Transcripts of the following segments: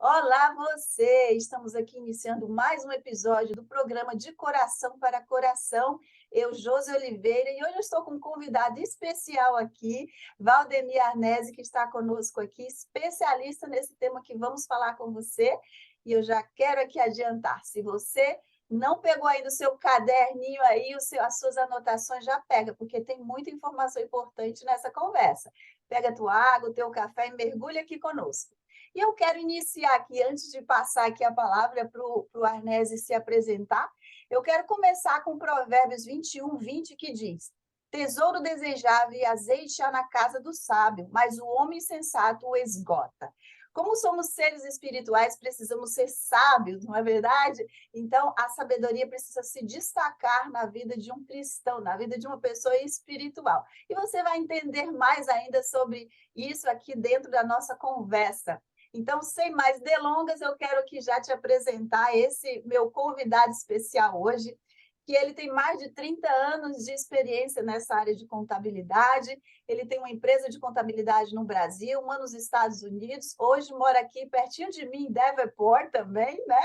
Olá você! Estamos aqui iniciando mais um episódio do programa De Coração para Coração. Eu, Josi Oliveira, e hoje eu estou com um convidado especial aqui, Valdemir Arnese, que está conosco aqui, especialista nesse tema que vamos falar com você. E eu já quero aqui adiantar, se você não pegou ainda o seu caderninho aí, as suas anotações, já pega, porque tem muita informação importante nessa conversa. Pega a tua água, o teu café e mergulha aqui conosco. E eu quero iniciar aqui, antes de passar aqui a palavra para o Arnese se apresentar, eu quero começar com Provérbios 21:20, que diz: Tesouro desejável e azeite há na casa do sábio, mas o homem insensato o esgota. Como somos seres espirituais, precisamos ser sábios, não é verdade? Então, a sabedoria precisa se destacar na vida de um cristão, na vida de uma pessoa espiritual. E você vai entender mais ainda sobre isso aqui dentro da nossa conversa. Então, sem mais delongas, eu quero aqui já te apresentar esse meu convidado especial hoje, que ele tem mais de 30 anos de experiência nessa área de contabilidade. Ele tem uma empresa de contabilidade no Brasil, uma nos Estados Unidos. Hoje mora aqui pertinho de mim, em Davenport também, né?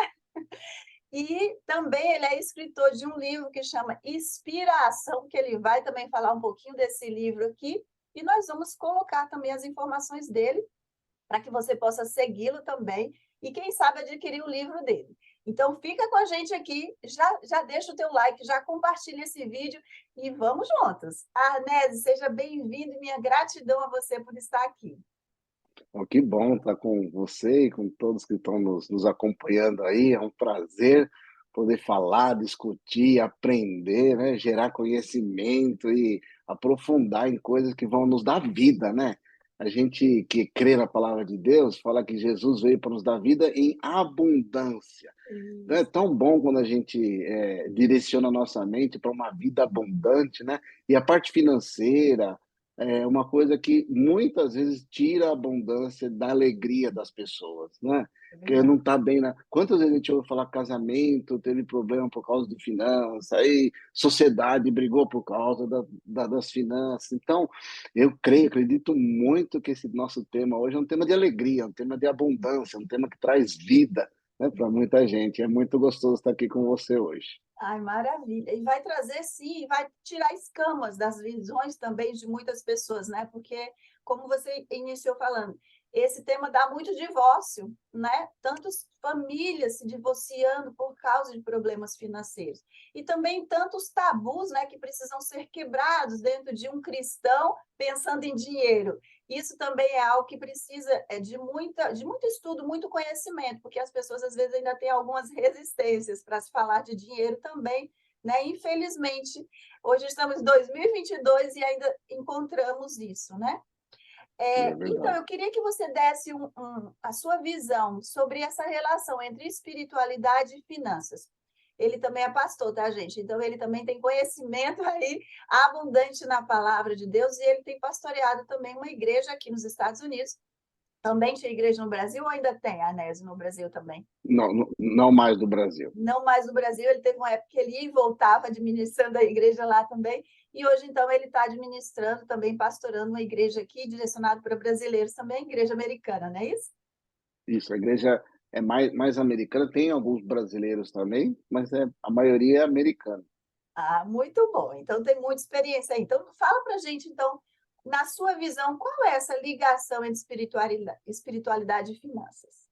E também ele é escritor de um livro que chama Inspiração, que ele vai também falar um pouquinho desse livro aqui. E nós vamos colocar também as informações dele para que você possa segui-lo também e, quem sabe, adquirir o livro dele. Então, fica com a gente aqui, já deixa o teu like, já compartilha esse vídeo e vamos juntos. Arnese, seja bem-vindo e minha gratidão a você por estar aqui. Oh, que bom estar com você e com todos que estão nos acompanhando aí. É um prazer poder falar, discutir, aprender, né? Gerar conhecimento e aprofundar em coisas que vão nos dar vida, né? A gente que crê na palavra de Deus fala que Jesus veio para nos dar vida em abundância. Então é Isso. tão bom quando a gente direciona a nossa mente para uma vida abundante, né? E a parte financeira é uma coisa que muitas vezes tira a abundância da alegria das pessoas, né? É Porque verdade. não está bem na... Quantas vezes a gente ouve falar casamento, teve problema por causa de finanças, aí sociedade brigou por causa das finanças. Então, eu creio, acredito muito que esse nosso tema hoje é um tema de alegria, um tema de abundância, um tema que traz vida, né, para muita gente. É muito gostoso estar aqui com você hoje. Ai, maravilha. E vai trazer, sim, vai tirar escamas das visões também de muitas pessoas, né? Porque, como você iniciou falando, esse tema dá muito divórcio, né? Tantas famílias se divorciando por causa de problemas financeiros. E também tantos tabus, né, que precisam ser quebrados dentro de um cristão pensando em dinheiro. Isso também é algo que precisa de muito estudo, muito conhecimento, porque as pessoas às vezes ainda têm algumas resistências para se falar de dinheiro também, né? Infelizmente, hoje estamos em 2022 e ainda encontramos isso, né? É Então, verdade. eu queria que você desse a sua visão sobre essa relação entre espiritualidade e finanças. Ele também é pastor, tá, gente? Então, ele também tem conhecimento aí abundante na palavra de Deus e ele tem pastoreado também uma igreja aqui nos Estados Unidos. Também tinha igreja no Brasil ou ainda tem, Anésio, no Brasil também? Não, não, não mais do Brasil. Não mais no Brasil, ele teve uma época que ele ia e voltava administrando a igreja lá também, e hoje, então, ele está administrando também, pastorando uma igreja aqui, direcionada para brasileiros também, igreja americana, não é isso? Isso, a igreja é mais americana, tem alguns brasileiros também, mas a maioria é americana. Ah, muito bom. Então, tem muita experiência aí. Então, fala para a gente, então, na sua visão, qual é essa ligação entre espiritualidade e finanças?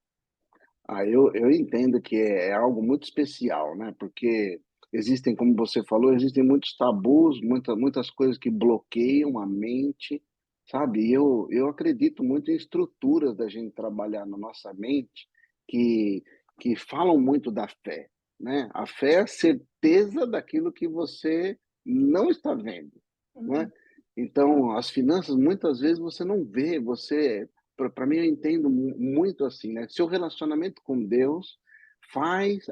Eu entendo que é algo muito especial, né? Porque existem, como você falou, existem muitos tabus, muitas coisas que bloqueiam a mente, sabe? Eu acredito muito em estruturas da gente trabalhar na nossa mente que, que falam muito da fé, né? A fé é a certeza daquilo que você não está vendo, né? Uhum. Então, as finanças, muitas vezes você não vê, para mim, eu entendo muito assim, né? Seu relacionamento com Deus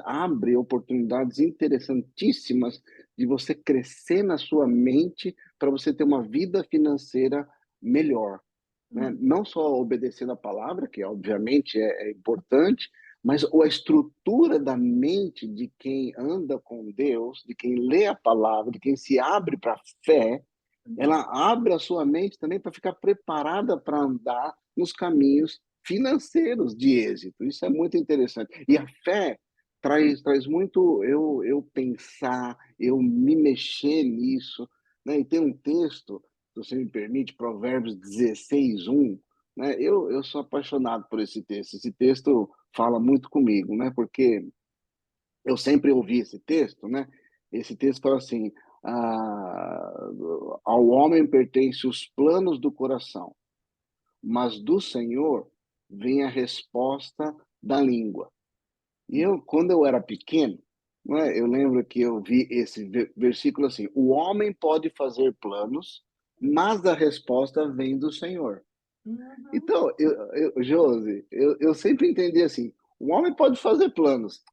abre oportunidades interessantíssimas de você crescer na sua mente para você ter uma vida financeira melhor, né? Uhum. Não só obedecer a palavra, que obviamente é importante, mas a estrutura da mente de quem anda com Deus, de quem lê a palavra, de quem se abre para a fé, Uhum. ela abre a sua mente também para ficar preparada para andar nos caminhos financeiros de êxito. Isso é muito interessante. E a fé traz muito eu pensar, eu me mexer nisso, né? E tem um texto, se você me permite, Provérbios 16:1, né? Eu sou apaixonado por esse texto. Esse texto fala muito comigo, né? Porque eu sempre ouvi esse texto, né? Esse texto fala assim: ah, ao homem pertence os planos do coração, mas do Senhor vem a resposta da língua. E eu, quando eu era pequeno, não é, eu lembro que eu vi esse versículo assim: o homem pode fazer planos, mas a resposta vem do Senhor. Uhum. Então, Josi, eu sempre entendi assim: o homem pode fazer planos,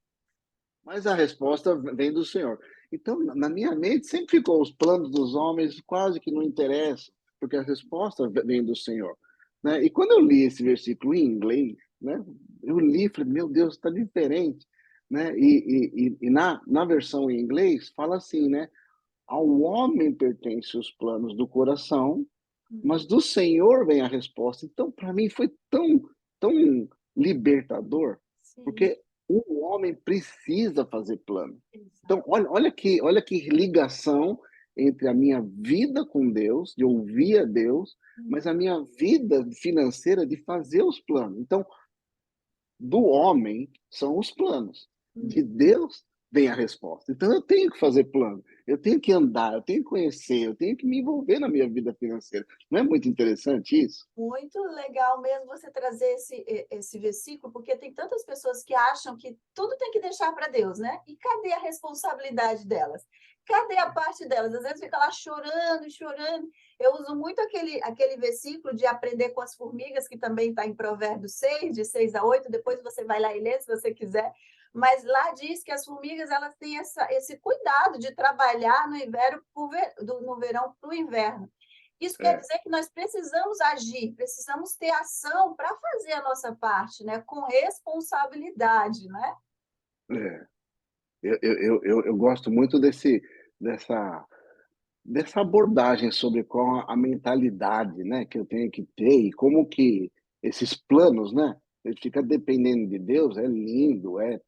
mas a resposta vem do Senhor. Então, na minha mente sempre ficou os planos dos homens quase que não interessam, porque a resposta vem do Senhor, né? E quando eu li esse versículo em inglês, né, eu li e falei, meu Deus, está diferente, né? E na versão em inglês fala assim, né? Ao homem pertencem os planos do coração, mas do Senhor vem a resposta. Então, para mim foi tão libertador, Sim, porque o homem precisa fazer plano. Então, exato. olha que ligação entre a minha vida com Deus, de ouvir a Deus, mas a minha vida financeira de fazer os planos. Então, do homem são os planos, de Uhum. Deus vem a resposta. Então eu tenho que fazer plano, eu tenho que andar, eu tenho que conhecer, eu tenho que me envolver na minha vida financeira. Não é muito interessante isso? Muito legal mesmo você trazer esse versículo, porque tem tantas pessoas que acham que tudo tem que deixar para Deus, né? E cadê a responsabilidade delas? Cadê a parte delas? Às vezes fica lá chorando, chorando. Eu uso muito aquele versículo de aprender com as formigas, que também está em Provérbios 6, de 6 a 8. Depois você vai lá e lê, se você quiser. Mas lá diz que as formigas elas têm esse cuidado de trabalhar no inverno, no verão para o inverno. Isso quer É, dizer que nós precisamos agir, precisamos ter ação para fazer a nossa parte, né? Com responsabilidade, né? é. Eu gosto muito dessa, dessa abordagem sobre qual a mentalidade, né, que eu tenho que ter e como que esses planos, né, ele fica dependendo de Deus, é lindo, é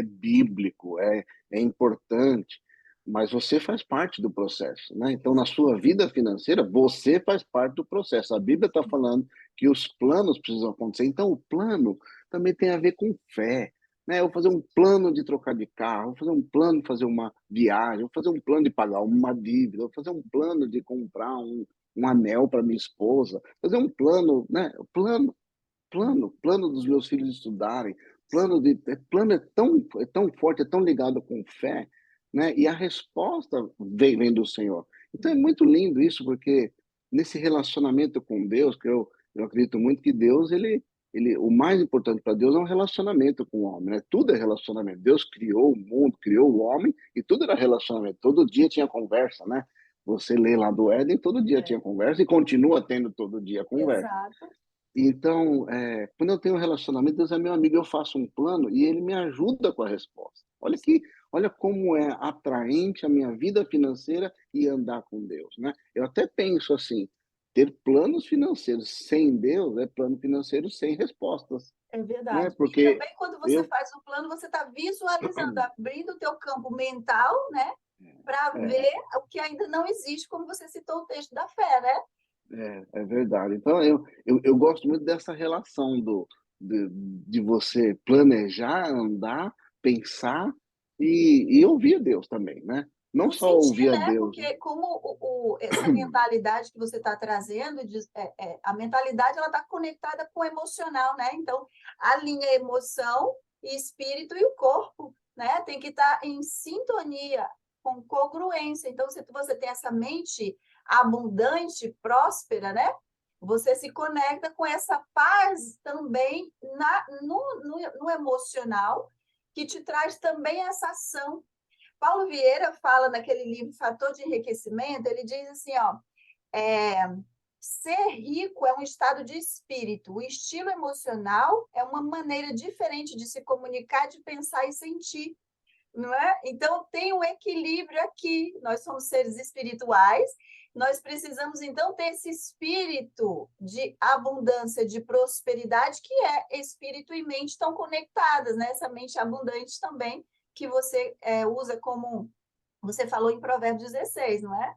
bíblico, é importante, mas você faz parte do processo, né? Então, na sua vida financeira, você faz parte do processo. A Bíblia está falando que os planos precisam acontecer. Então, o plano também tem a ver com fé, né? Eu vou fazer um plano de trocar de carro, vou fazer um plano de fazer uma viagem, vou fazer um plano de pagar uma dívida, vou fazer um plano de comprar um anel para minha esposa, fazer um plano, né? Plano dos meus filhos estudarem, plano é tão forte, é tão ligado com fé, né? E a resposta vem do Senhor. Então é muito lindo isso, porque nesse relacionamento com Deus, que eu acredito muito que Deus, o mais importante para Deus é um relacionamento com o homem, né? Tudo é relacionamento. Deus criou o mundo, criou o homem, e tudo era relacionamento. Todo dia tinha conversa, né? Você lê lá do Éden, todo dia É, tinha conversa e continua tendo todo dia conversa. exato. Então, quando eu tenho um relacionamento, Deus é meu amigo, eu faço um plano e ele me ajuda com a resposta. Olha como é atraente a minha vida financeira e andar com Deus, né? Eu até penso assim, ter planos financeiros sem Deus é plano financeiro sem respostas, É né? verdade. E Porque também quando você eu, faz o plano, você está visualizando, abrindo o teu campo mental, né? Para é, ver o que ainda não existe, como você citou o texto da fé, né? é verdade. Então, eu gosto muito dessa relação de você planejar, andar, pensar e ouvir a Deus também, né? Não No só sentir, ouvir a né? Deus, né? Porque como essa mentalidade que você está trazendo, a mentalidade ela está conectada com o emocional, né? Então, alinha emoção, espírito e o corpo, né? Tem que estar em sintonia, com congruência. Então, se você tem essa mente abundante, próspera, né? Você se conecta com essa paz também no emocional, que te traz também essa ação. Paulo Vieira fala naquele livro Fator de Enriquecimento, ele diz assim, ó, é, ser rico é um estado de espírito, o estilo emocional é uma maneira diferente de se comunicar, de pensar e sentir, não é? Então tem um equilíbrio aqui, nós somos seres espirituais Nós precisamos, então, ter esse espírito de abundância, de prosperidade, que é espírito e mente estão conectadas, né? Essa mente abundante também, que você usa como você falou em Provérbios 16, não é?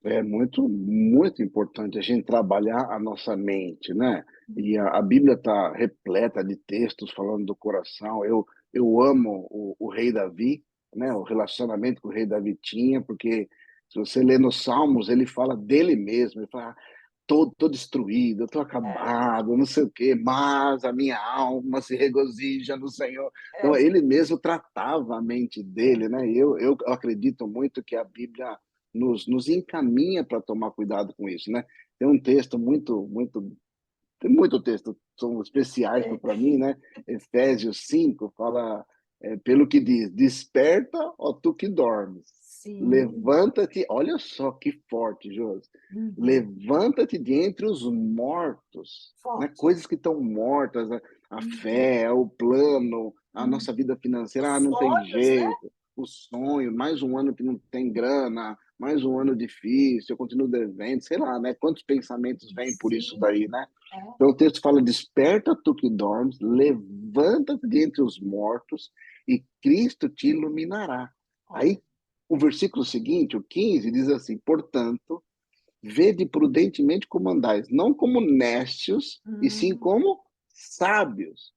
É muito, muito importante a gente trabalhar a nossa mente, né? E a Bíblia está repleta de textos falando do coração. Eu amo o rei Davi, né? O relacionamento que o rei Davi tinha, porque se você lê nos Salmos, ele fala dele mesmo. Ele fala, tô destruído, tô É, acabado, não sei o quê, mas a minha alma se regozija no Senhor. Então, é, ele mesmo tratava a mente dele, né? E eu acredito muito que a Bíblia nos encaminha para tomar cuidado com isso, né? Tem um texto tem muito texto, são especiais é, para mim, né? Efésios 5 fala, pelo que diz, desperta, ó tu que dormes, sim. levanta-te, olha só que forte, Josi, Uhum. levanta-te de entre os mortos, né? Forte. Coisas que estão mortas, a Uhum. fé, o plano, a Uhum. nossa vida financeira, Os não tem sonhos, né? jeito, o sonho, mais um ano que não tem grana, mais um ano difícil, eu continuo devendo, sei lá, né? Quantos pensamentos vêm por isso Sim, daí, né? é. Então o texto fala: desperta tu que dormes, levanta-te de entre os mortos e Cristo te iluminará. Olha. Aí o versículo seguinte, o 15, diz assim: portanto, vede prudentemente como andais, não como néscios, e sim Hum, como sábios,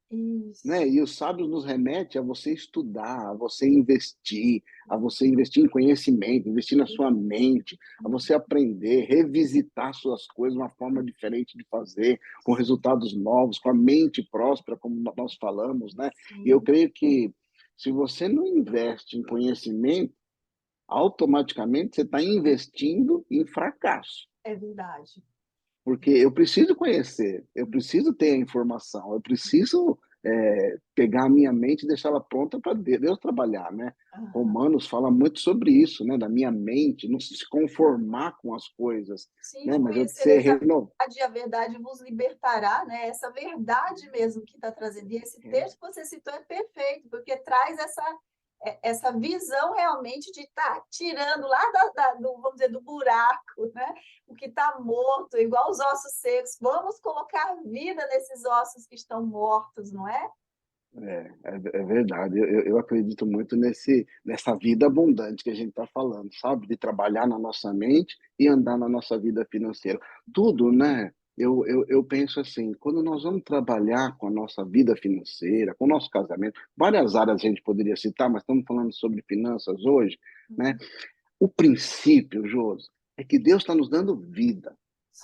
né? isso. E os sábios nos remete a você estudar, a você investir em conhecimento, investir na sua mente, a você aprender, revisitar suas coisas, uma forma diferente de fazer, com resultados novos, com a mente próspera, como nós falamos, né? E eu Sim, creio que se você não investe em conhecimento, automaticamente você está investindo em fracasso. é verdade. Porque eu preciso conhecer, eu preciso ter a informação, eu preciso pegar a minha mente e deixá-la pronta para Deus trabalhar, né? Aham. Romanos fala muito sobre isso, né? Da minha mente, não se conformar com as coisas, Sim, né? Mas eu ser conhecereis renovado. a verdade vos libertará, né? Essa verdade mesmo que está trazendo. E esse texto que você citou é perfeito, porque traz essa visão realmente de estar tirando lá do, vamos dizer, do buraco, né? O que está morto, igual os ossos secos. Vamos colocar vida nesses ossos que estão mortos, não é? É verdade, eu acredito muito nessa vida abundante que a gente está falando, sabe? De trabalhar na nossa mente e andar na nossa vida financeira. Tudo, né? Eu penso assim, quando nós vamos trabalhar com a nossa vida financeira, com o nosso casamento, várias áreas a gente poderia citar, mas estamos falando sobre finanças hoje, né? O princípio, Josi, é que Deus está nos dando vida.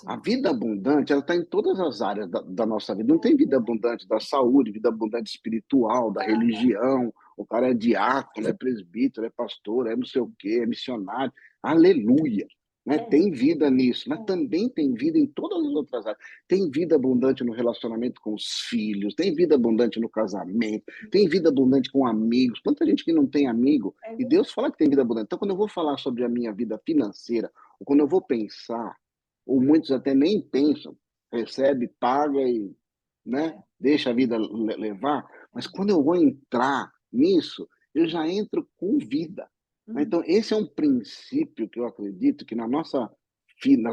A Sim, vida abundante, ela está em todas as áreas da nossa vida. Não tem vida abundante da saúde, vida abundante espiritual, da religião. O cara é diácono, é presbítero, é pastor, é não sei o quê, é missionário. Aleluia! Né? é, Tem vida nisso, mas é, também tem vida em todas as outras áreas. Tem vida abundante no relacionamento com os filhos, tem vida abundante no casamento, tem vida abundante com amigos. Quanta gente que não tem amigo, é e verdade. Deus fala que tem vida abundante. Então, quando eu vou falar sobre a minha vida financeira, ou quando eu vou pensar, ou muitos até nem pensam, recebe, paga e, né, É, deixa a vida levar, mas quando eu vou entrar nisso, eu já entro com vida. Né? uhum, Então, esse é um princípio que eu acredito que nas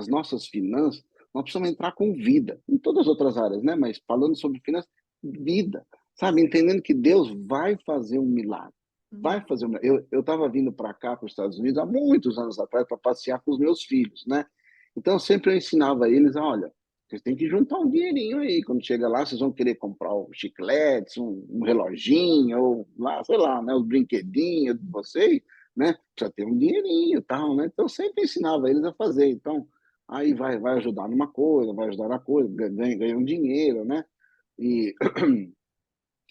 nossas finanças, nós precisamos entrar com vida, em todas as outras áreas, né? Mas falando sobre finanças, vida, sabe? Entendendo que Deus vai fazer um milagre. Vai uhum, fazer um milagre. Eu estava vindo para cá, para os Estados Unidos, há muitos anos atrás, para passear com os meus filhos, né? Então, sempre eu ensinava eles, olha, vocês têm que juntar um dinheirinho aí. Quando chega lá, vocês vão querer comprar um chiclete, um reloginho, ou lá, sei lá, né, os brinquedinhos de vocês, né? Precisa ter um dinheirinho e tal, né? Então, eu sempre ensinava eles a fazer. Então, aí vai ajudar numa coisa, vai ajudar na coisa, ganha um dinheiro, né? E,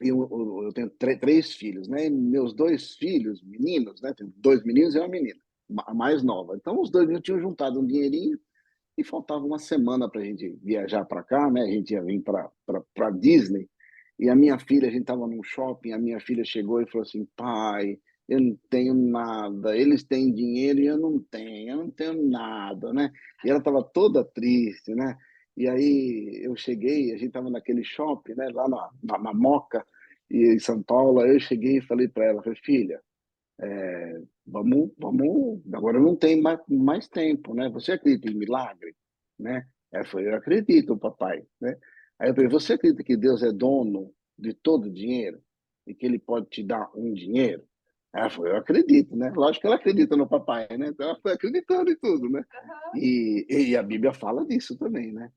e eu tenho três filhos, né? E meus dois filhos, meninos, né? Tenho dois meninos e uma menina, a mais nova. Então, os dois meninos tinham juntado um dinheirinho e faltava uma semana para a gente viajar para cá, né? A gente ia vir para Disney. E a minha filha, a gente estava num shopping, a minha filha chegou e falou assim: pai, eu não tenho nada, eles têm dinheiro e eu não tenho nada, né? E ela estava toda triste, né? E aí eu cheguei, a gente estava naquele shopping, né? Lá na Moca, e em São Paulo, aí eu cheguei e falei para ela, falei, filha, agora não tem mais tempo, né? Você acredita em milagre, né? Ela falou, eu acredito, papai, né? Aí eu falei, você acredita que Deus é dono de todo o dinheiro e que ele pode te dar um dinheiro? Aí ela falou, eu acredito, né? Lógico que ela acredita no papai, né? Então ela foi acreditando em tudo, né? Aham. E a Bíblia fala disso também, né?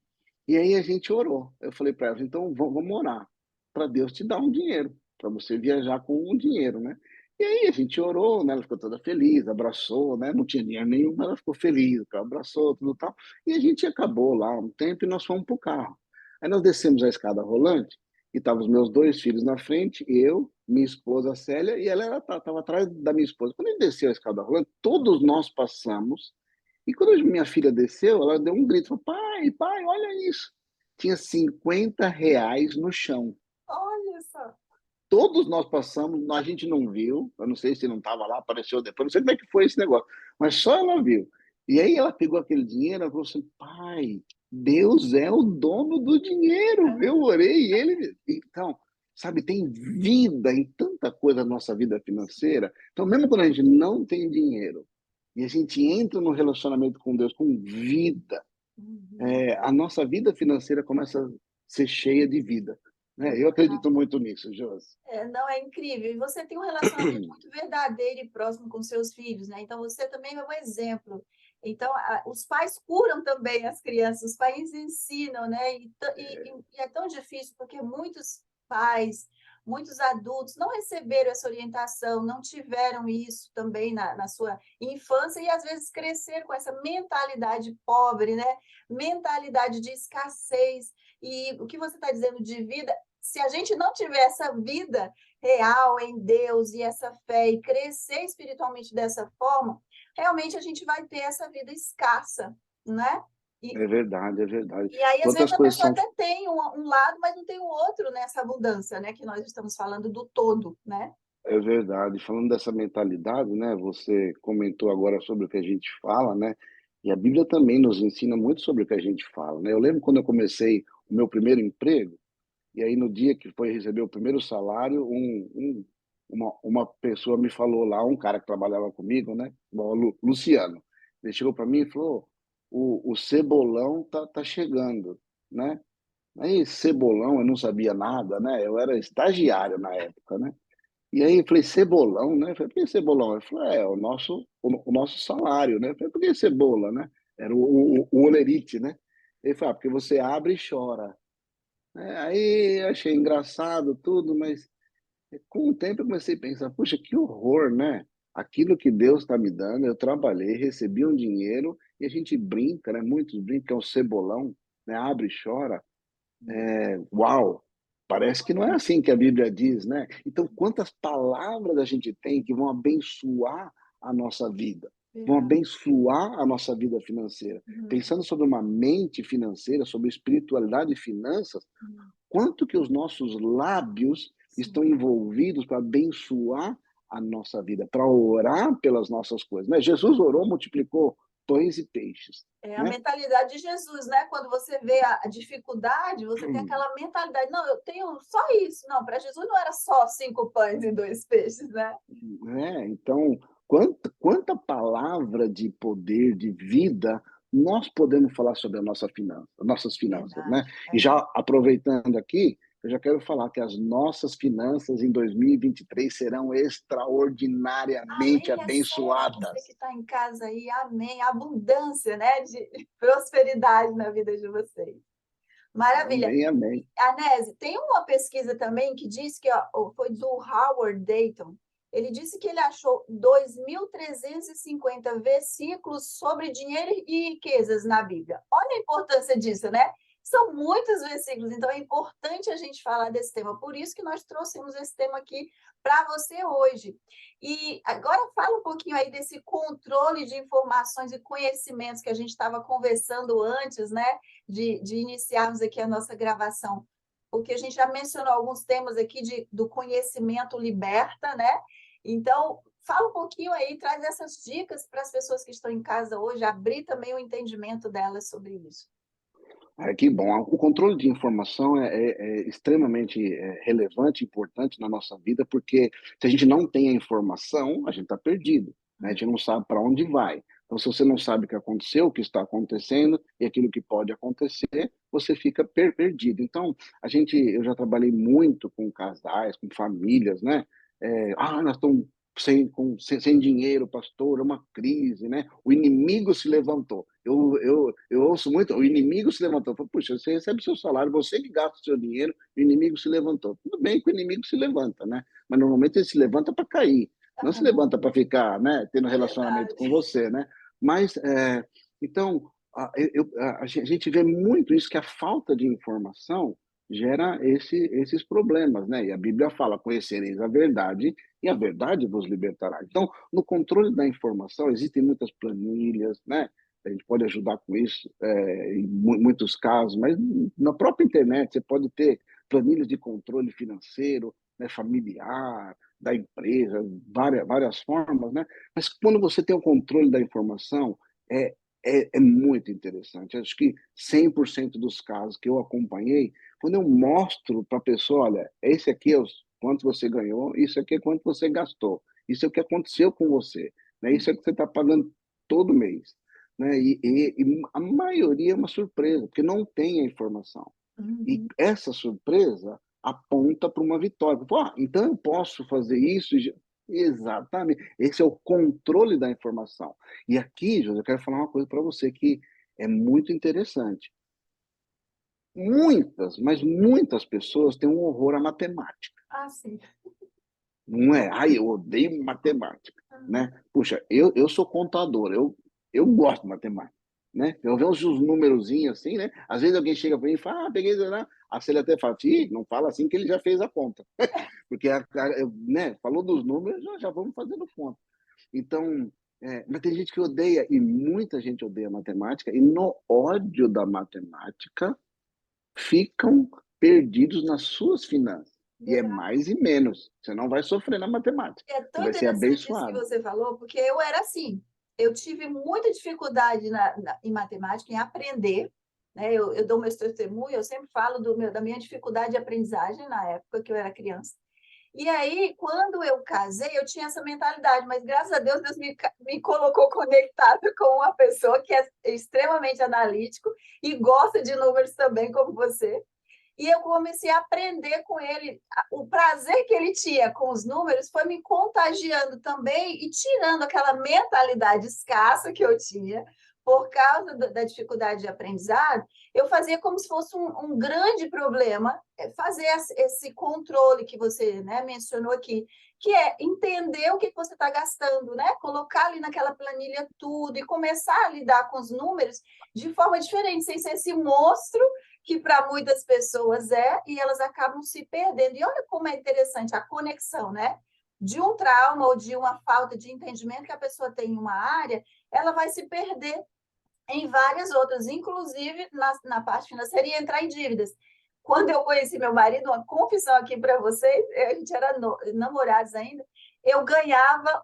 E aí a gente orou. Eu falei para ela, então vamos orar para Deus te dar um dinheiro, para você viajar com um dinheiro, né? E aí a gente orou, né? Ela ficou toda feliz, abraçou, né? Não tinha dinheiro nenhum, mas ela ficou feliz, abraçou, tudo tal. E a gente acabou lá um tempo e nós fomos para o carro. Aí nós descemos a escada rolante e estavam os meus dois filhos na frente, eu, minha esposa Célia, e ela estava atrás da minha esposa. Quando a gente desceu a escada rolante, todos nós passamos e quando minha filha desceu, ela deu um grito, falou, pai, olha isso. Tinha R$ 50 no chão. Olha só. Todos nós passamos, a gente não viu, eu não sei se não estava lá, apareceu depois, não sei como é que foi esse negócio, mas só ela viu. E aí ela pegou aquele dinheiro, ela falou assim, pai, Deus é o dono do dinheiro, eu orei, e ele... Então, sabe, tem vida em tanta coisa na nossa vida financeira, então mesmo quando a gente não tem dinheiro, e a gente entra no relacionamento com Deus com vida, Uhum. a nossa vida financeira começa a ser cheia de vida. É Né? Eu acredito muito nisso, Josi. não, é incrível. E você tem um relacionamento muito verdadeiro e próximo com seus filhos, né? Então, você também é um exemplo. Então, os pais curam também as crianças, os pais ensinam, né? E é tão difícil porque muitos pais, muitos adultos não receberam essa orientação, não tiveram isso também na sua infância e às vezes cresceram com essa mentalidade pobre, né? Mentalidade de escassez. E o que você está dizendo de vida, se a gente não tiver essa vida real em Deus e essa fé e crescer espiritualmente dessa forma, realmente a gente vai ter essa vida escassa, né? E, É verdade, é verdade. e aí, às vezes, Quantas a coisas pessoa são. até tem um lado, mas não tem o outro nessa abundância, né? Que nós estamos falando do todo, né? É verdade. Falando dessa mentalidade, né? Você comentou agora sobre o que a gente fala, né? E a Bíblia também nos ensina muito sobre o que a gente fala, né? Eu lembro quando eu comecei o meu primeiro emprego, e aí no dia que foi receber o primeiro salário, uma pessoa me falou lá, um cara que trabalhava comigo, né? O Luciano. Ele chegou para mim e falou: o cebolão tá chegando, né? Aí, cebolão, eu não sabia nada, né? Eu era estagiário na época, né? E aí eu falei, cebolão, né? Eu falei, por que cebolão? Ele falou, o nosso salário, né? Eu falei, por que cebola, né? Era o olerite, né? Ele falou, porque você abre e chora. Aí eu achei engraçado tudo, mas com o tempo eu comecei a pensar, puxa, que horror, né? Aquilo que Deus está me dando, eu trabalhei, recebi um dinheiro e a gente brinca, né? Muitos brincam, que é o cebolão, né? Abre e chora. Uau! Parece que não é assim que a Bíblia diz, né? Então, quantas palavras a gente tem que vão abençoar a nossa vida, vão Verdade. abençoar a nossa vida financeira. Uhum. Pensando sobre uma mente financeira, sobre espiritualidade e finanças, Uhum. quanto que os nossos lábios Sim. estão envolvidos para abençoar a nossa vida, para orar pelas nossas coisas, né? Jesus orou, multiplicou pães e peixes, É a né? mentalidade de Jesus, né? Quando você vê a dificuldade, você tem aquela mentalidade, não, eu tenho só isso. Não, para Jesus não era só 5 pães e 2 peixes, né? Então, quanta palavra de poder, de vida, nós podemos falar sobre a nossas finanças, né? Verdade. E É. já aproveitando aqui, eu já quero falar que as nossas finanças em 2023 serão extraordinariamente Amém, recebe você que abençoadas. está em casa aí, amém. Abundância, né, de prosperidade na vida de vocês. Maravilha. Amém, amém. Anese, tem uma pesquisa também que diz que ó, foi do Howard Dayton. Ele disse que ele achou 2.350 versículos sobre dinheiro e riquezas na Bíblia. Olha a importância disso, né? São muitos versículos, então é importante a gente falar desse tema. Por isso que nós trouxemos esse tema aqui para você hoje. E agora fala um pouquinho aí desse controle de informações e conhecimentos que a gente estava conversando antes, né? De iniciarmos aqui a nossa gravação, porque a gente já mencionou alguns temas aqui do conhecimento liberta, né? Então, fala um pouquinho aí, traz essas dicas para as pessoas que estão em casa hoje, abrir também o entendimento delas sobre isso. Que bom. O controle de informação é extremamente relevante, importante na nossa vida, porque se a gente não tem a informação, a gente está perdido. né? A gente não sabe para onde vai. Então, se você não sabe o que aconteceu, o que está acontecendo e aquilo que pode acontecer, você fica perdido. Então, eu já trabalhei muito com casais, com famílias, né? Nós estamos sem dinheiro, pastor, é uma crise, né? O inimigo se levantou. Eu ouço muito, o inimigo se levantou. Eu falo, puxa, você recebe seu salário, você que gasta o seu dinheiro, o inimigo se levantou. Tudo bem que o inimigo se levanta, né? Mas normalmente ele se levanta para cair, não se levanta para ficar, né, tendo relacionamento com Verdade. você, né? Mas, então, a gente vê muito isso, que a falta de informação gera esses problemas, né? E a Bíblia fala, conhecereis a verdade e a verdade vos libertará. Então, no controle da informação, existem muitas planilhas, né? A gente pode ajudar com isso em muitos casos, mas na própria internet você pode ter planilhas de controle financeiro, né, familiar, da empresa, várias formas, né? Mas quando você tem o controle da informação, é, é muito interessante. Acho que 100% dos casos que eu acompanhei, quando eu mostro para a pessoa, olha, esse aqui é quanto você ganhou, isso aqui é quanto você gastou, isso é o que aconteceu com você, né? Isso é o que você está pagando todo mês, né? E a maioria é uma surpresa, porque não tem a informação. E Uhum. essa surpresa aponta para uma vitória. Então eu posso fazer isso? Exatamente. Esse é o controle da informação. E aqui, José, eu quero falar uma coisa para você que é muito interessante. Muitas, mas muitas pessoas têm um horror à matemática. Ah, sim. Não é? Ai, eu odeio matemática, Uhum. né? Puxa, eu sou contador, eu gosto de matemática, né? Eu vejo uns numerozinhos assim, né? Às vezes alguém chega para mim e fala, peguei, né? Aí ele até fala, não fala assim que ele já fez a conta. Porque, né, falou dos números, já vamos fazendo conta. Então, mas tem gente que odeia, e muita gente odeia matemática, e no ódio da matemática, ficam perdidos nas suas finanças. E é Verdade. mais e menos. Você não vai sofrer na matemática. É Você tão vai ser interessante isso que abençoado. você falou, porque eu era assim. Eu tive muita dificuldade em matemática, em aprender. Né? Eu dou meu testemunho, eu sempre falo da minha dificuldade de aprendizagem na época que eu era criança. E aí, quando eu casei, eu tinha essa mentalidade, mas graças a Deus, Deus me colocou conectada com uma pessoa que é extremamente analítico e gosta de números também, como você. E eu comecei a aprender com ele. O prazer que ele tinha com os números foi me contagiando também e tirando aquela mentalidade escassa que eu tinha por causa da dificuldade de aprendizado. Eu fazia como se fosse um grande problema fazer esse controle que você, né, mencionou aqui, que é entender o que você está gastando, né? Colocar ali naquela planilha tudo e começar a lidar com os números de forma diferente, sem ser esse monstro que para muitas pessoas e elas acabam se perdendo. E olha como é interessante a conexão, né? De um trauma ou de uma falta de entendimento que a pessoa tem em uma área, ela vai se perder em várias outras, inclusive na parte financeira e entrar em dívidas. Quando eu conheci meu marido, uma confissão aqui para vocês, a gente era namorados ainda, eu ganhava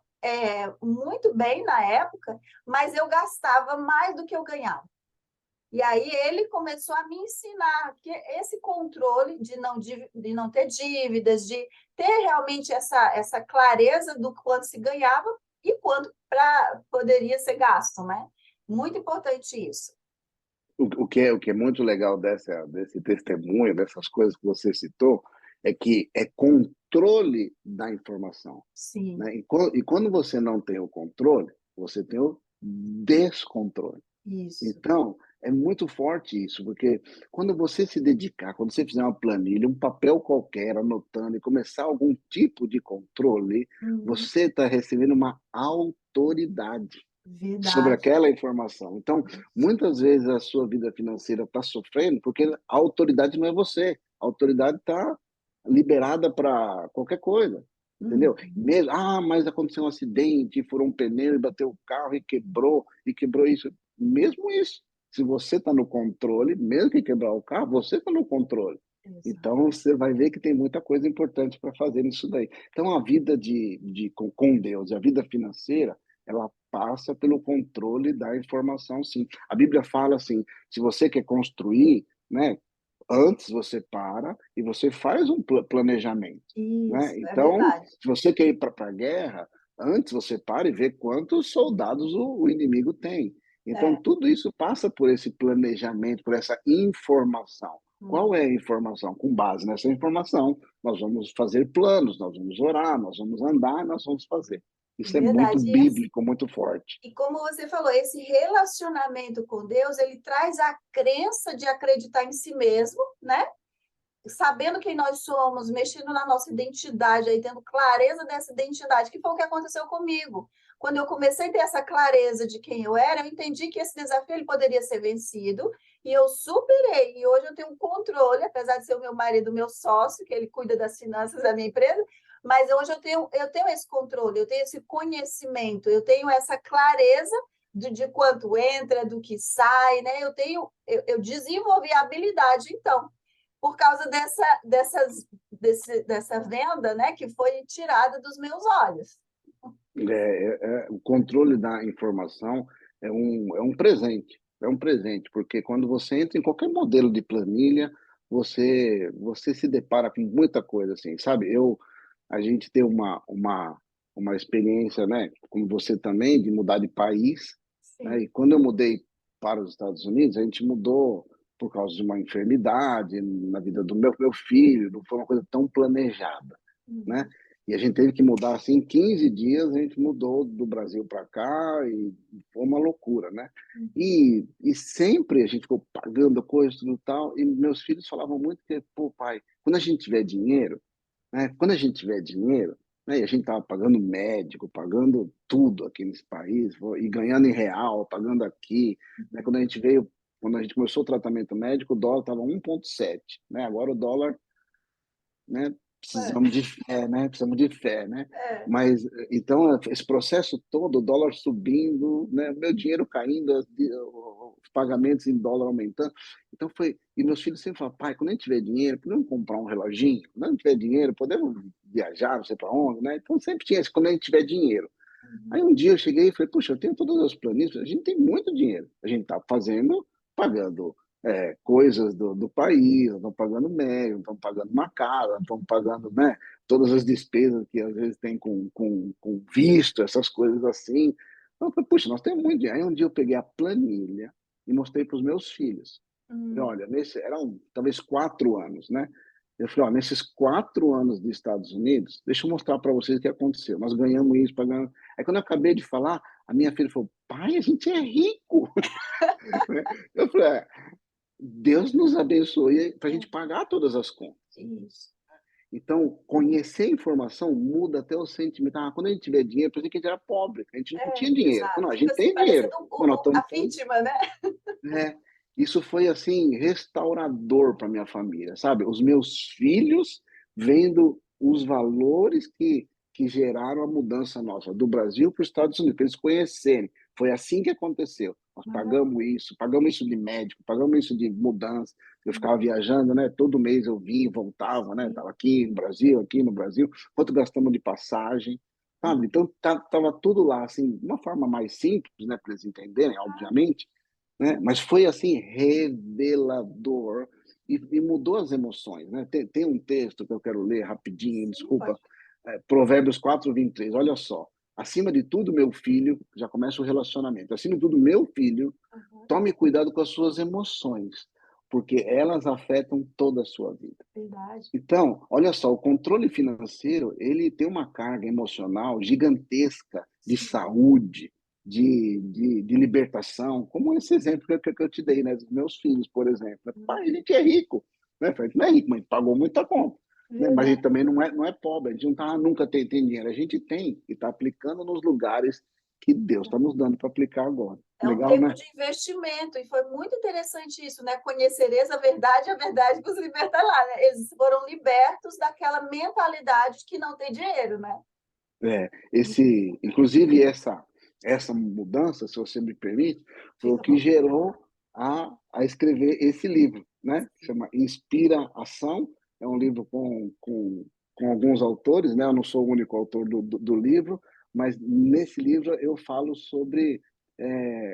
muito bem na época, mas eu gastava mais do que eu ganhava. E aí ele começou a me ensinar que esse controle de não ter dívidas, de ter realmente essa clareza do quanto se ganhava e quanto poderia ser gasto, né? Muito importante isso. O que é muito legal desse testemunho, dessas coisas que você citou, é que é controle da informação, Sim, né? E quando você não tem o controle, você tem o descontrole. isso. Então, é muito forte isso, porque quando você se dedicar, quando você fizer uma planilha, um papel qualquer, anotando e começar algum tipo de controle, Uhum. você está recebendo uma autoridade sobre Verdade. aquela informação. Então, muitas vezes a sua vida financeira está sofrendo porque a autoridade não é você. A autoridade está liberada para qualquer coisa, Uhum. entendeu? Mesmo, mas aconteceu um acidente, furou um pneu e bateu o carro e quebrou isso. Mesmo isso, se você está no controle, mesmo que quebrar o carro, você está no controle. Exato. Então, você vai ver que tem muita coisa importante para fazer nisso daí. Então, a vida com Deus, a vida financeira, ela passa pelo controle da informação, sim. A Bíblia fala assim, se você quer construir, né, antes você para e você faz um planejamento, né? Isso, é Então, verdade. se você quer ir para a guerra, antes você para e vê quantos soldados o inimigo tem. Então, É. tudo isso passa por esse planejamento, por essa informação. Qual é Uhum. a informação? Com base nessa informação, nós vamos fazer planos, nós vamos orar, nós vamos andar, nós vamos fazer. Isso é muito Verdade. bíblico, muito forte. E como você falou, esse relacionamento com Deus, ele traz a crença de acreditar em si mesmo, né? Sabendo quem nós somos, mexendo na nossa identidade, aí tendo clareza dessa identidade, que foi o que aconteceu comigo. Quando eu comecei a ter essa clareza de quem eu era, eu entendi que esse desafio ele poderia ser vencido, e eu superei. E hoje eu tenho um controle, apesar de ser o meu marido, meu sócio, que ele cuida das finanças da minha empresa, mas hoje eu tenho esse controle, eu tenho esse conhecimento, eu tenho essa clareza de quanto entra, do que sai, né? Eu desenvolvi a habilidade, então, por causa dessa venda, né, que foi tirada dos meus olhos. O controle da informação é um presente, porque quando você entra em qualquer modelo de planilha, você se depara com muita coisa assim, sabe? A gente tem uma experiência, né, como você também, de mudar de país, né? Sim. E quando eu mudei para os Estados Unidos, a gente mudou por causa de uma enfermidade na vida do meu filho, não foi uma coisa tão planejada, né? Uhum. E a gente teve que mudar assim, em 15 dias a gente mudou do Brasil para cá e foi uma loucura, né? Uhum. E sempre a gente ficou pagando coisas e tal, e meus filhos falavam muito que, pô, pai, quando a gente tiver dinheiro, né? Quando a gente tiver dinheiro, né? E a gente estava pagando médico, pagando tudo aqui nesse país, e ganhando em real, pagando aqui, né? Quando a gente começou o tratamento médico, o dólar estava 1,7, né? Agora o dólar, né? Precisamos É, de fé, né? Precisamos de fé, né? é, Mas então esse processo todo, o dólar subindo, né? Meu dinheiro caindo, os pagamentos em dólar aumentando. Então foi, e meus filhos sempre falam, pai, quando a gente tiver dinheiro, podemos comprar um reloginho? Quando a gente tiver dinheiro, podemos viajar, não sei para onde, né? Então sempre tinha isso, quando a gente tiver dinheiro. Aí uhum. um dia eu cheguei e falei, puxa, eu tenho todas as planilhas, a gente tem muito dinheiro. A gente está fazendo, pagando coisas do país, estão pagando médio, estão pagando uma casa, estão pagando, né, todas as despesas que às vezes tem com visto, essas coisas assim. Então, eu falei, puxa, nós temos muito dinheiro. Aí um dia eu peguei a planilha e mostrei para os meus filhos. Hum. Olha, eram talvez 4 anos, né? Eu falei, ó, nesses 4 anos dos Estados Unidos, deixa eu mostrar para vocês o que aconteceu. Nós ganhamos isso, pagamos. Aí quando eu acabei de falar, a minha filha falou, pai, a gente é rico. Eu falei, Deus nos abençoe para a gente pagar todas as contas. Isso. Então, conhecer a informação muda até o sentimento. Ah, quando a gente tiver dinheiro, por que a gente era pobre, a gente não tinha dinheiro. Exato. Não, a Fica gente assim, tem parecendo dinheiro, mas nós a estamos vítima, né? é, isso foi assim restaurador para minha família, sabe? Os meus filhos vendo os valores que geraram a mudança nossa do Brasil para os Estados Unidos, para eles conhecerem. Foi assim que aconteceu. Nós pagamos isso de médico, pagamos isso de mudança. Eu ficava viajando, né? Todo mês eu vinha e voltava, né? Estava aqui no Brasil. Quanto gastamos de passagem, sabe? Então tava tudo lá, assim, de uma forma mais simples, né? Para eles entenderem, obviamente, né? Mas foi assim revelador e mudou as emoções, né? Tem um texto que eu quero ler rapidinho, Sim, desculpa, pode. Provérbios 4:23. Olha só, acima de tudo, meu filho, já começa o relacionamento. Acima de tudo, meu filho, Uhum. tome cuidado com as suas emoções, porque elas afetam toda a sua vida. Verdade. Então, olha só, o controle financeiro, ele tem uma carga emocional gigantesca de Sim. saúde, de libertação, como esse exemplo que eu te dei, né, dos meus filhos, por exemplo. Pai, a gente é rico, né? A gente não é rico, mas pagou muita conta, né? Mas a gente Verdade. também não é pobre, a gente não tá, nunca tem dinheiro, a gente tem e está aplicando nos lugares que Deus está nos dando para aplicar agora. É um Legal, tempo né? de investimento, e foi muito interessante isso, né? Conhecereis a verdade vos libertará, né? Eles foram libertos daquela mentalidade que não tem dinheiro, né? Inclusive essa mudança, se você me permite, foi o Fica que bom. gerou a escrever esse livro, né? Chama Inspira Ação, é um livro com alguns autores, né? Eu não sou o único autor do livro, mas nesse livro eu falo sobre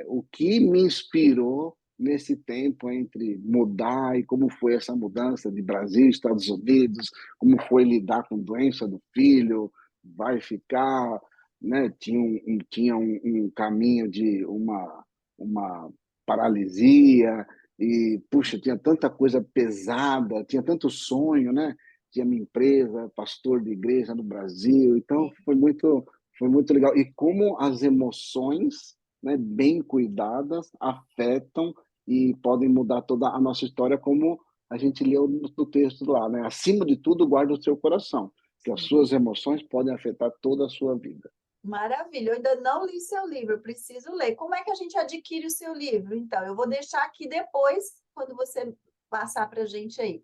o que me inspirou nesse tempo entre mudar e como foi essa mudança de Brasil, Estados Unidos, como foi lidar com doença do filho, vai ficar, né? Tinha um caminho de uma paralisia, e, puxa, tinha tanta coisa pesada, tinha tanto sonho, né? Tinha minha empresa, pastor de igreja no Brasil, então Sim. foi muito legal. E como as emoções, né, bem cuidadas, afetam e podem mudar toda a nossa história, como a gente leu no texto lá, né? Acima de tudo, guarda o seu coração, que as Sim. suas emoções podem afetar toda a sua vida. Maravilha, eu ainda não li seu livro, eu preciso ler. Como é que a gente adquire o seu livro? Então, eu vou deixar aqui depois, quando você passar para a gente aí.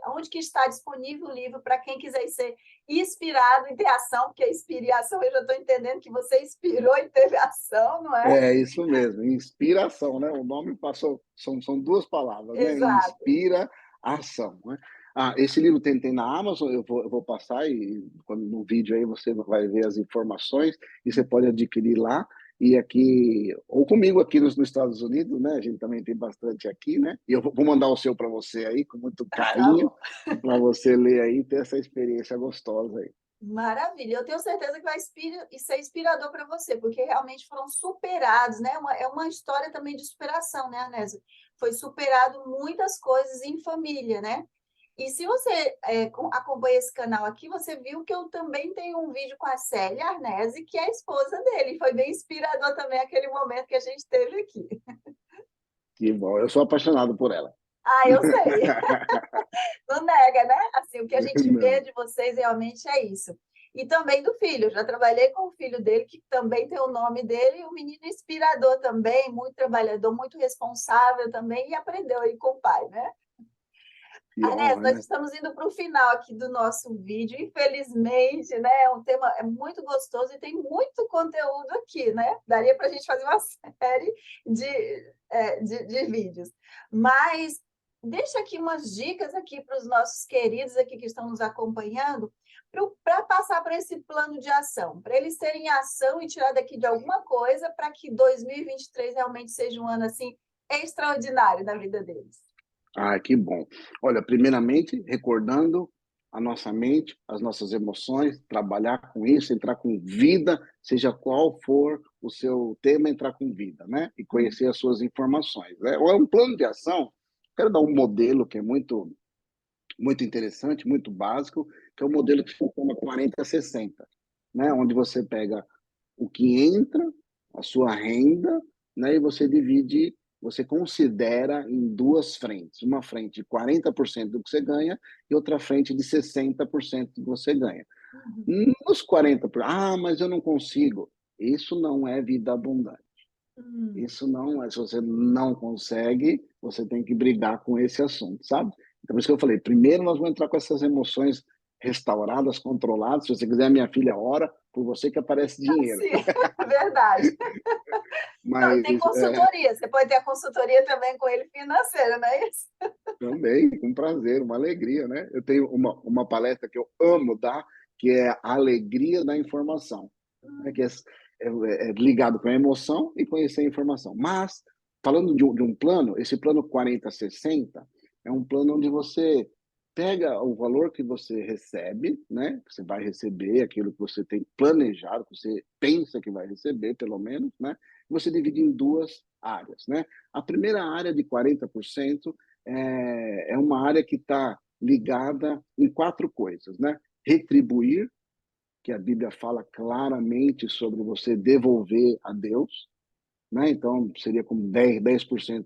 Onde que está disponível o livro para quem quiser ser inspirado e ter ação? Porque a inspiração, eu já estou entendendo que você inspirou e teve ação, não é? É isso mesmo, inspiração, né? O nome passou, são duas palavras, né? Exato. Inspira ação, né? Ah, esse livro tem na Amazon, eu vou passar e quando, no vídeo aí você vai ver as informações e você pode adquirir lá. E aqui, ou comigo aqui nos Estados Unidos, né? A gente também tem bastante aqui, né? E eu vou mandar o seu para você aí, com muito Tá carinho, bom. para você ler aí e ter essa experiência gostosa aí. Maravilha, eu tenho certeza que vai ser inspirador para você, porque realmente foram superados, né? É uma história também de superação, né, Arnésio? Foi superado muitas coisas em família, né? E se você acompanha esse canal aqui, você viu que eu também tenho um vídeo com a Célia Arnese, que é a esposa dele. Foi bem inspirador também aquele momento que a gente teve aqui. Que bom, eu sou apaixonado por ela. Ah, eu sei. Não nega, né? Assim, o que a gente vê Não. de vocês realmente é isso. E também do filho. Eu já trabalhei com o filho dele, que também tem o nome dele, e um menino inspirador também, muito trabalhador, muito responsável também, e aprendeu aí com o pai, né? Que Arnés, honra, nós né? estamos indo para o final aqui do nosso vídeo, infelizmente, né? É um tema muito gostoso e tem muito conteúdo aqui, né? Daria para a gente fazer uma série de vídeos. Mas deixa aqui umas dicas aqui para os nossos queridos aqui que estão nos acompanhando, para passar para esse plano de ação, para eles terem ação e tirar daqui de alguma coisa para que 2023 realmente seja um ano assim extraordinário na vida deles. Ah, que bom. Olha, primeiramente, recordando a nossa mente, as nossas emoções, trabalhar com isso, entrar com vida, seja qual for o seu tema, entrar com vida, né? E conhecer as suas informações, né? Ou é um plano de ação. Quero dar um modelo que é muito interessante, muito básico, que é o modelo que funciona 40-60, né? Onde você pega o que entra, a sua renda, né? E você considera em duas frentes. Uma frente de 40% do que você ganha e outra frente de 60% do que você ganha. Uhum. Nos 40%, mas eu não consigo. Isso não é vida abundante. Hum. Isso não é, se você não consegue, você tem que brigar com esse assunto, sabe? Então, por isso que eu falei, primeiro nós vamos entrar com essas emoções restauradas, controladas. Se você quiser, minha filha, ora por você que aparece dinheiro. Sim, verdade. Não, e tem Mas consultoria. Você pode ter a consultoria também com ele financeira, não é isso? também, com prazer, uma alegria, né? Eu tenho uma palestra que eu amo dar, que é a alegria da informação, né? Que é ligado com a emoção e conhecer a informação. Mas, falando de um plano, esse plano 40-60 é um plano onde você pega o valor que você recebe, né? Você vai receber aquilo que você tem planejado, que você pensa que vai receber, pelo menos, né? E você divide em duas áreas, né? A primeira área de 40% é uma área que está ligada em quatro coisas, né? Retribuir, que a Bíblia fala claramente sobre você devolver a Deus, né? Então, seria como 10%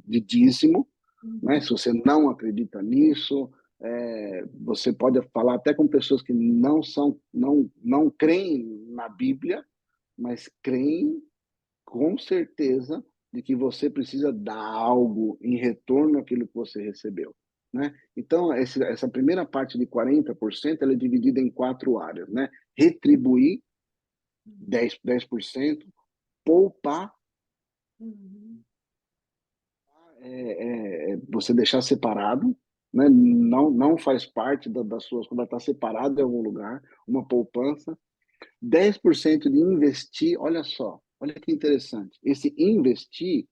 de dízimo, né? Uhum. Se você não acredita nisso, você pode falar até com pessoas que não creem na Bíblia, mas creem com certeza de que você precisa dar algo em retorno àquilo que você recebeu, né? Então, essa primeira parte de 40%, ela é dividida em quatro áreas, né? Retribuir 10%, poupar, Uhum. você deixar separado, né? Não faz parte das suas, quando está separado em algum lugar, uma poupança. 10% de investir, olha só, olha que interessante. Esse investir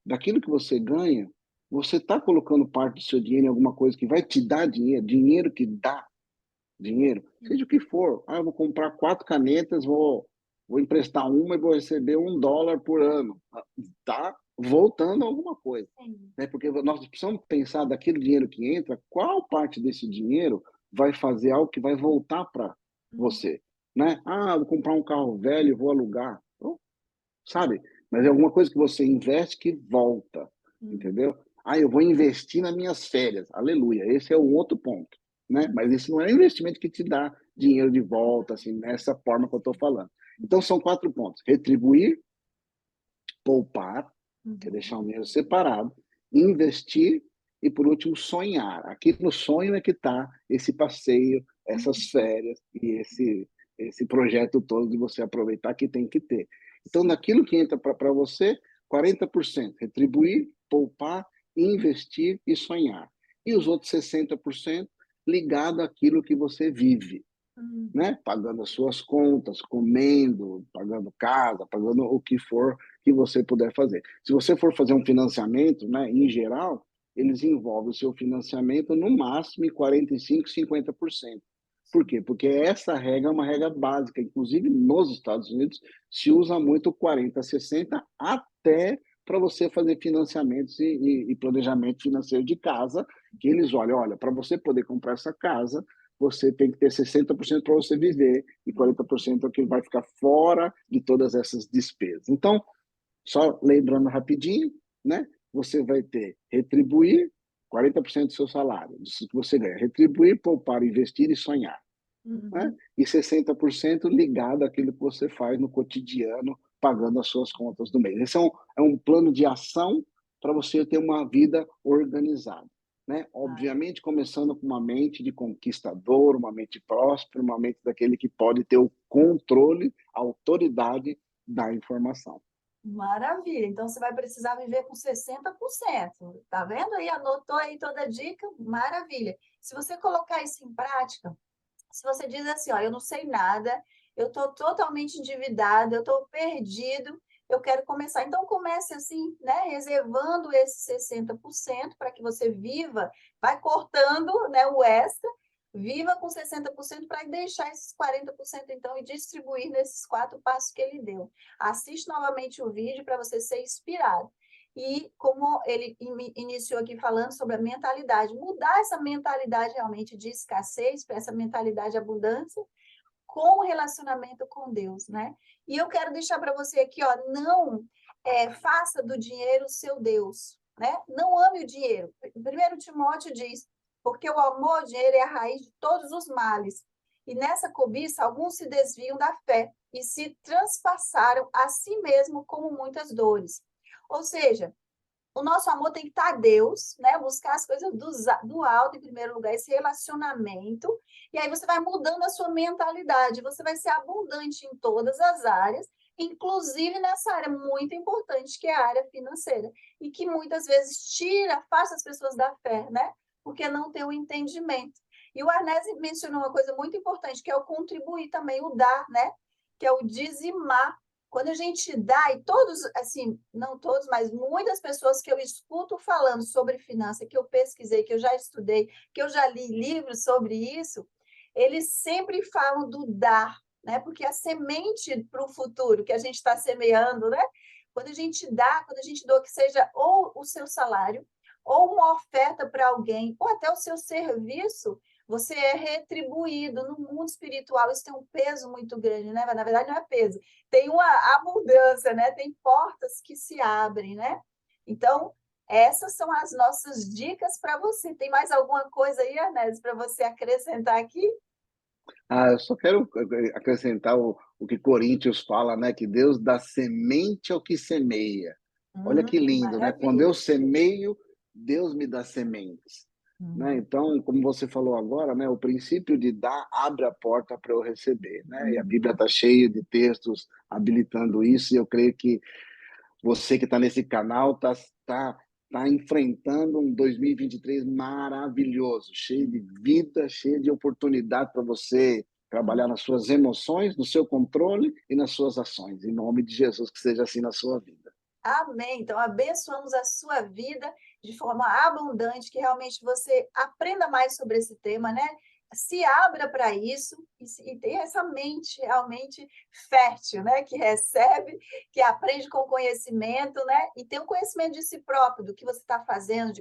daquilo que você ganha, você está colocando parte do seu dinheiro em alguma coisa que vai te dar dinheiro, dinheiro que dá. dinheiro, seja o que for. Ah, eu vou comprar 4 canetas, vou emprestar uma e vou receber $1 por ano. Tá voltando a alguma coisa, Sim. né? Porque nós precisamos pensar daquele dinheiro que entra, qual parte desse dinheiro vai fazer algo que vai voltar para Uhum. você, né? Ah, vou comprar um carro velho, e vou alugar. Então, sabe? Mas é alguma coisa que você investe que volta, Uhum. entendeu? Ah, eu vou investir nas minhas férias. Aleluia. Esse é o outro ponto, né? Mas isso não é um investimento que te dá dinheiro de volta, assim, nessa forma que eu estou falando. Então, são 4 pontos: retribuir, poupar, que é Uhum. deixar o dinheiro separado, investir e, por último, sonhar. Aqui no sonho é que está esse passeio, essas Uhum. férias e esse projeto todo de você aproveitar que tem que ter. Então, Sim. naquilo que entra para você, 40% retribuir, poupar, investir e sonhar. E os outros 60% ligado àquilo que você vive, Uhum. né? Pagando as suas contas, comendo, pagando casa, pagando o que for que você puder fazer. Se você for fazer um financiamento, né, em geral, eles envolvem o seu financiamento no máximo em 45, 50%. Por quê? Porque essa regra é uma regra básica. Inclusive, nos Estados Unidos, se usa muito 40, 60, até para você fazer financiamentos e planejamento financeiro de casa, que eles olham, olha, para você poder comprar essa casa, você tem que ter 60% para você viver e 40% é o que vai ficar fora de todas essas despesas. Então, só lembrando rapidinho, né? Você vai ter retribuir 40% do seu salário, disso que você ganha. Retribuir, poupar, investir e sonhar, né? Uhum. E 60% ligado àquilo que você faz no cotidiano, pagando as suas contas do mês. Esse é um plano de ação para você ter uma vida organizada, né? Ah, Obviamente, começando com uma mente de conquistador, uma mente próspera, uma mente daquele que pode ter o controle, a autoridade da informação. maravilha. Então, você vai precisar viver com 60%. Tá vendo aí? Anotou aí toda a dica? Maravilha. Se você colocar isso em prática, se você diz assim, ó, eu não sei nada, eu estou totalmente endividado, eu estou perdido, eu quero começar. Então, comece assim, né, reservando esses 60% para que você viva, vai cortando, né, o extra, viva com 60% para deixar esses 40% então e distribuir nesses 4 passos que ele deu. Assiste novamente o vídeo para você ser inspirado. E como ele iniciou aqui falando sobre a mentalidade, mudar essa mentalidade realmente de escassez para essa mentalidade de abundância com o relacionamento com Deus, né? E eu quero deixar para você aqui, ó, não faça do dinheiro seu Deus, né? Não ame o dinheiro. 1 Timóteo diz, porque o amor ao dinheiro é a raiz de todos os males. E nessa cobiça, alguns se desviam da fé e se transpassaram a si mesmo como muitas dores. Ou seja, o nosso amor tem que estar a Deus, né? Buscar as coisas do alto em primeiro lugar, esse relacionamento, e aí você vai mudando a sua mentalidade, você vai ser abundante em todas as áreas, inclusive nessa área muito importante que é a área financeira, e que muitas vezes afasta as pessoas da fé, né? Porque não tem o entendimento. E o Arnese mencionou uma coisa muito importante, que é o contribuir também, o dar, né? Que é o dizimar. Quando a gente dá, e todos, assim, não todos, mas muitas pessoas que eu escuto falando sobre finança, que eu pesquisei, que eu já estudei, que eu já li livros sobre isso, eles sempre falam do dar, né? Porque a semente para o futuro que a gente está semeando, né? Quando a gente dá, quando a gente doa, que seja ou o seu salário, ou uma oferta para alguém, ou até o seu serviço, você é retribuído no mundo espiritual. Isso tem um peso muito grande, né? Mas, na verdade, não é peso, tem uma abundância, né? Tem portas que se abrem, né? Então, essas são as nossas dicas para você. Tem mais alguma coisa aí, Arnés, para você acrescentar aqui? Ah, eu só quero acrescentar o que Coríntios fala, né? Que Deus dá semente ao que semeia. Olha que lindo, né? Quando eu Maravilha. semeio, Deus me dá sementes. Né? Uhum. Então, como você falou agora, né? O princípio de dar abre a porta para eu receber, né? E a Bíblia Uhum. está cheia de textos habilitando isso, e eu creio que você que está nesse canal tá enfrentando um 2023 maravilhoso, cheio de vida, cheio de oportunidade para você trabalhar nas suas emoções, no seu controle e nas suas ações. Em nome de Jesus, que seja assim na sua vida. Amém. Então, abençoamos a sua vida de forma abundante, que realmente você aprenda mais sobre esse tema, né? se abra para isso e tenha essa mente realmente fértil, né? Que recebe, que aprende com conhecimento, né? E tem um conhecimento de si próprio, do que você está fazendo,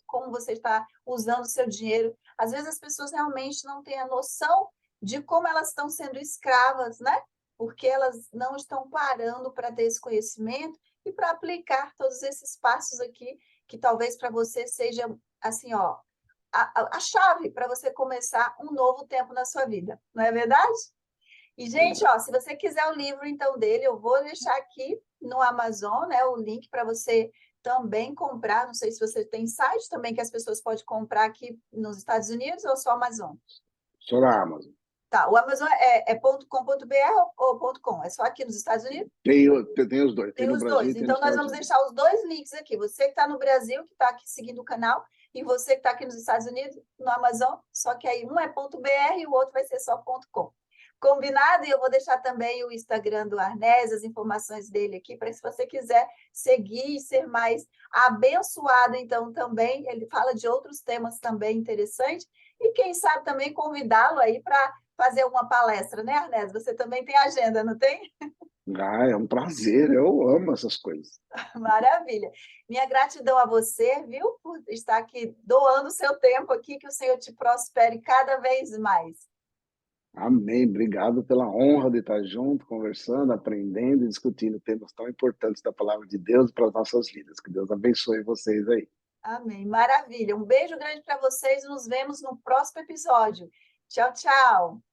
como você está usando o seu dinheiro. Às vezes as pessoas realmente não têm a noção de como elas estão sendo escravas, né? Porque elas não estão parando para ter esse conhecimento e para aplicar todos esses passos aqui, que talvez para você seja assim, ó, a chave para você começar um novo tempo na sua vida, não é verdade? E, gente, ó, se você quiser o livro, então, dele, eu vou deixar aqui no Amazon, né, o link para você também comprar. Não sei se você tem site também que as pessoas podem comprar aqui nos Estados Unidos ou só Amazon. Só na Amazon. Tá, o Amazon é .com.br ou .com? É só aqui nos Estados Unidos? Tem os dois, tem Tem no os Brasil dois. e tem nos Então, nós Estados vamos Unidos. deixar os dois links aqui. Você que está no Brasil, que está aqui seguindo o canal, e você que está aqui nos Estados Unidos, no Amazon, só que aí um é .br e o outro vai ser só .com. Combinado? E eu vou deixar também o Instagram do Arnés, as informações dele aqui, para se você quiser seguir e ser mais abençoado, então, também. Ele fala de outros temas também interessantes. E quem sabe também convidá-lo aí para fazer uma palestra, né, Arnés? Você também tem agenda, não tem? Ah, é um prazer, eu amo essas coisas. Maravilha. Minha gratidão a você, viu, por estar aqui doando o seu tempo aqui, que o Senhor te prospere cada vez mais. Amém. Obrigado pela honra de estar junto, conversando, aprendendo e discutindo temas tão importantes da palavra de Deus para as nossas vidas. Que Deus abençoe vocês aí. Amém. Maravilha. Um beijo grande para vocês e nos vemos no próximo episódio. Tchau, tchau.